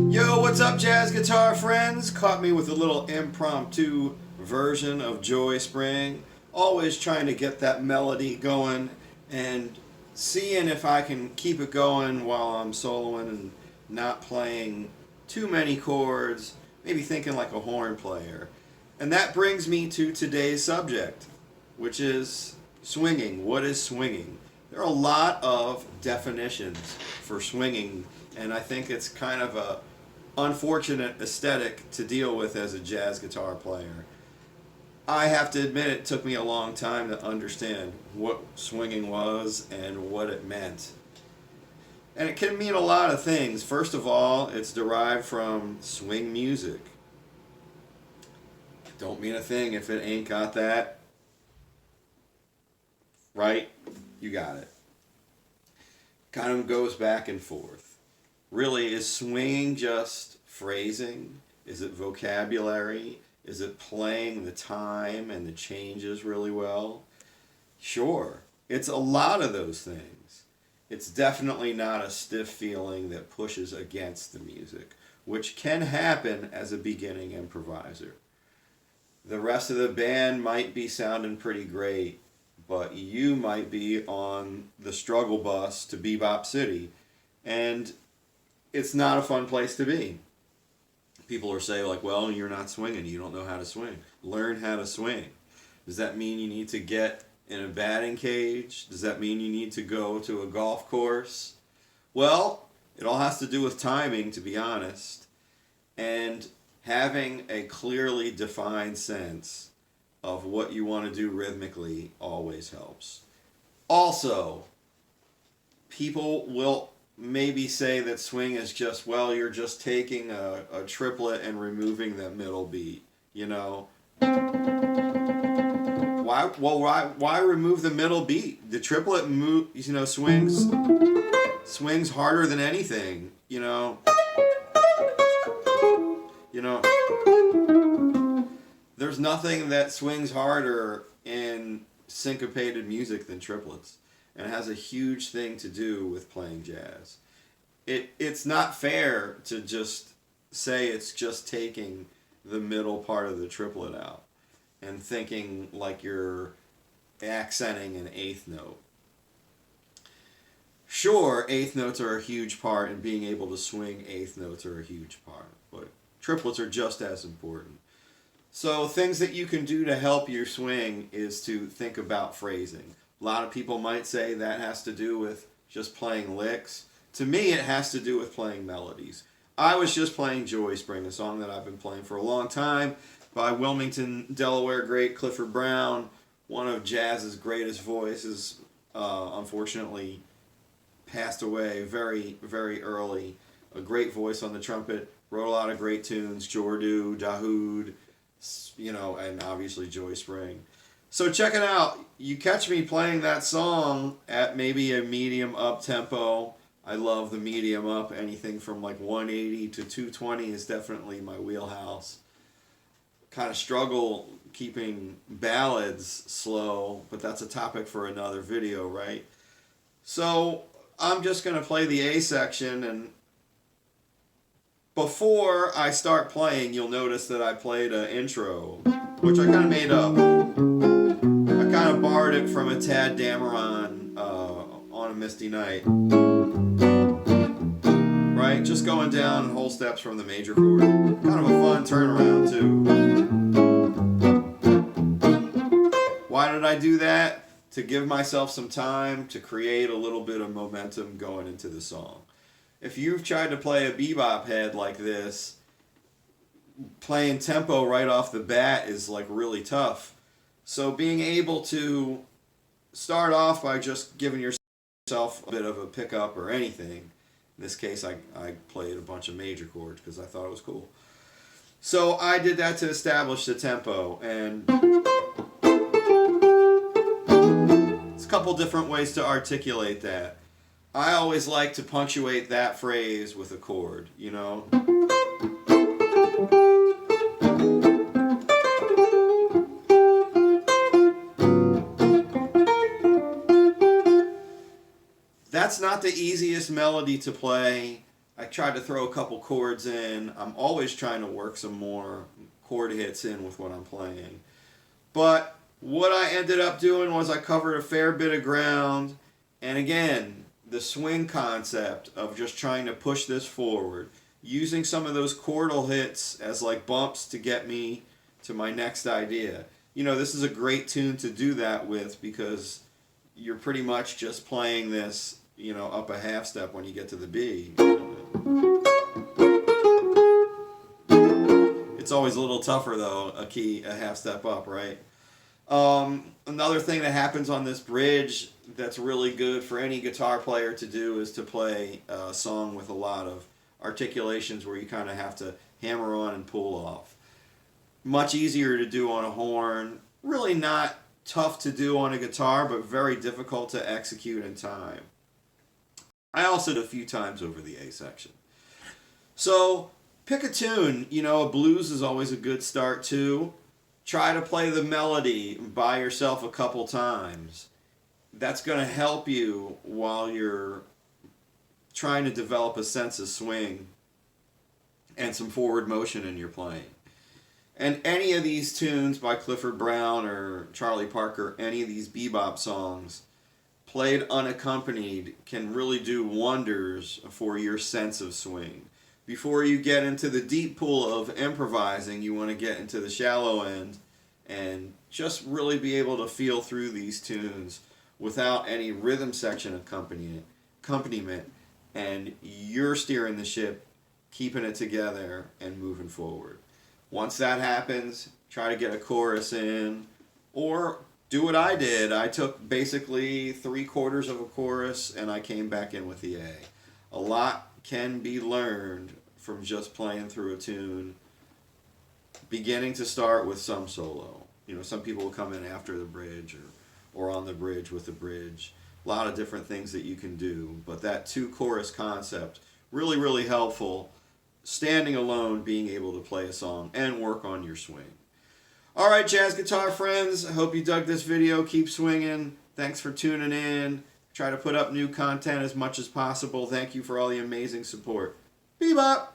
Yo, what's up, jazz guitar friends? Caught me with a little impromptu version of Joy Spring. Always trying to get that melody going and seeing if I can keep it going while I'm soloing and not playing too many chords, maybe thinking like a horn player. And that brings me to today's subject, which is swinging. What is swinging? There are a lot of definitions for swinging, and I think it's kind of a unfortunate aesthetic to deal with as a jazz guitar player. I have to admit it took me a long time to understand what swinging was and what it meant. And it can mean a lot of things. First of all, it's derived from swing music. Don't mean a thing if it ain't got that. Right? You got it. Kind of goes back and forth. Really, is swinging just phrasing? Is it vocabulary? Is it playing the time and the changes really well? Sure, it's a lot of those things. It's definitely not a stiff feeling that pushes against the music, which can happen as a beginning improviser. The rest of the band might be sounding pretty great, but you might be on the struggle bus to Bebop City, and it's not a fun place to be. People are saying like, well, you're not swinging. You don't know how to swing. Learn how to swing. Does that mean you need to get in a batting cage? Does that mean you need to go to a golf course? Well, it all has to do with timing, to be honest. And having a clearly defined sense of what you want to do rhythmically always helps. Also, people will maybe say that swing is just, well, you're just taking a triplet and removing that middle beat, you know. Why remove the middle beat? The triplet swings harder than anything, you know. There's nothing that swings harder in syncopated music than triplets. And it has a huge thing to do with playing jazz. It's not fair to just say it's just taking the middle part of the triplet out and thinking like you're accenting an eighth note. Sure, eighth notes are a huge part, and being able to swing eighth notes are a huge part, but triplets are just as important. So things that you can do to help your swing is to think about phrasing. A lot of people might say that has to do with just playing licks. To me, it has to do with playing melodies. I was just playing Joy Spring, a song that I've been playing for a long time by Wilmington, Delaware great Clifford Brown, one of jazz's greatest voices, unfortunately passed away very, very early. A great voice on the trumpet, wrote a lot of great tunes, Jordu, Dahoud, you know, and obviously Joy Spring. So check it out. You catch me playing that song at maybe a medium up tempo. I love the medium up. Anything from like 180 to 220 is definitely my wheelhouse. Kind of struggle keeping ballads slow, but that's a topic for another video, right? So I'm just going to play the A section, and before I start playing, you'll notice that I played an intro, which I kind of made up. I kind of borrowed it from a Tad Dameron on a Misty Night. Right? Just going down whole steps from the major chord. Kind of a fun turnaround, too. Why did I do that? To give myself some time to create a little bit of momentum going into the song. If you've tried to play a bebop head like this, playing tempo right off the bat is like really tough. So being able to start off by just giving yourself a bit of a pickup or anything. In this case, I played a bunch of major chords because I thought it was cool. So I did that to establish the tempo, and there's a couple different ways to articulate that. I always like to punctuate that phrase with a chord, you know? That's not the easiest melody to play. I tried to throw a couple chords in. I'm always trying to work some more chord hits in with what I'm playing. But what I ended up doing was I covered a fair bit of ground, and again, the swing concept of just trying to push this forward, using some of those chordal hits as like bumps to get me to my next idea. You know, this is a great tune to do that with because you're pretty much just playing this, you know, up a half step when you get to the B. It's always a little tougher though, a half step up, right? Another thing that happens on this bridge that's really good for any guitar player to do is to play a song with a lot of articulations where you kind of have to hammer on and pull off. Much easier to do on a horn. Really not tough to do on a guitar, but very difficult to execute in time. I also did a few times over the A section. So pick a tune. You know, a blues is always a good start too. Try to play the melody by yourself a couple times. That's going to help you while you're trying to develop a sense of swing and some forward motion in your playing. And any of these tunes by Clifford Brown or Charlie Parker, any of these bebop songs, played unaccompanied, can really do wonders for your sense of swing. Before you get into the deep pool of improvising, you want to get into the shallow end and just really be able to feel through these tunes without any rhythm section accompaniment, and you're steering the ship, keeping it together and moving forward. Once that happens, try to get a chorus in, or do what I did. I took basically 3/4 of a chorus and I came back in with the A. A lot can be learned from just playing through a tune, beginning to start with some solo. You know, some people will come in after the bridge or on the bridge with the bridge. A lot of different things that you can do, but that 2-chorus concept, really, really helpful. Standing alone, being able to play a song and work on your swing. All right, jazz guitar friends, I hope you dug this video. Keep swinging. Thanks for tuning in. Try to put up new content as much as possible. Thank you for all the amazing support. Bebop!